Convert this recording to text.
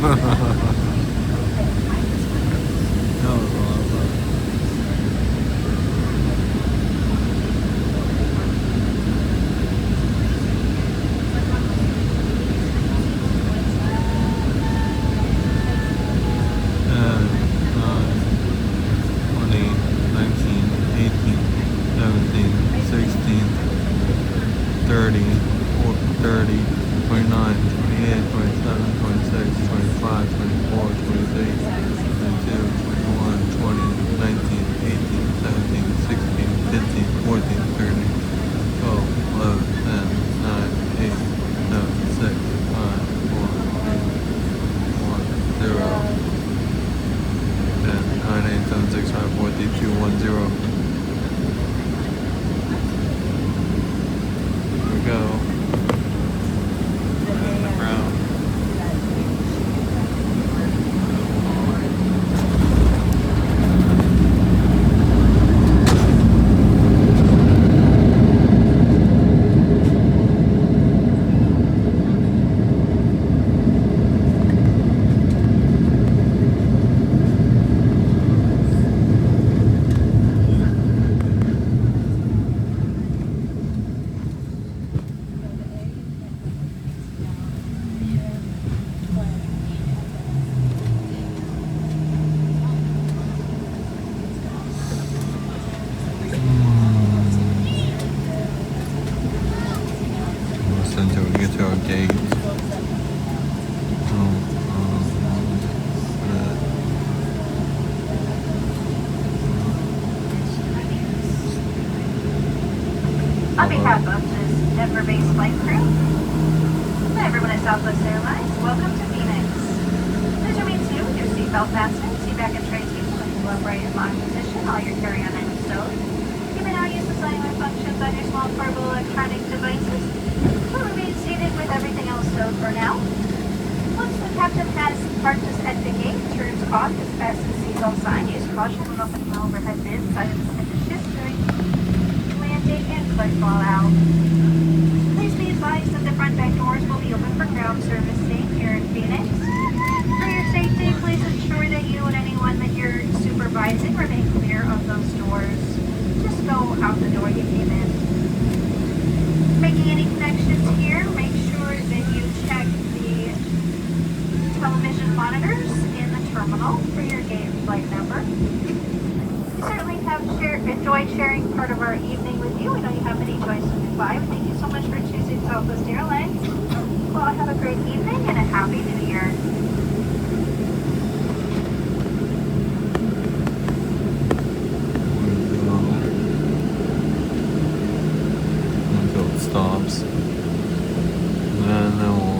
That was a lot of fun. And 9, 20, 19, 18, 17, 16, 30, 30, 29, 28, 27, 26, 25, 24, 23, 22, 21, 20, 19, 18, 17, 16, 15, 14, 13, 12, 11, 10, 9, 8, 7, 6, 5, 4, 3, 1, 0, 10, 9, 8, 7, 6, 5, 4, 3, 2, 1, 0. Here we go. In the ground. Until we get to our gate. On behalf of this Denver-based flight crew, and everyone at Southwest Airlines, welcome to Phoenix. Please remain seated with your seatbelt fastened, seat back and tray tables in the upright and locked position, all your carry-on items stowed. You may now use the cellular functions on your small portable electronic devices. We'll remain seated with everything else stowed for now. Once the captain has parked us at the gate, turns off his fasten seatbelt sign, use caution when opening the overhead bins, items and the shift during landing and click fall out. Please be advised that the front back doors will be open for ground servicing here in Phoenix. For your safety, please ensure that you and anyone that you're supervising remain clear of those doors. Just go out the door you came in. Making any connections here, make sure that you check the television monitors in the terminal for your gate and flight number. We certainly have enjoyed sharing part of our evening with you. We know you have many choices to fly. Thank you so much for choosing Southwest Airlines. Well, have a great evening and a happy New Year. Until it stops. And then we'll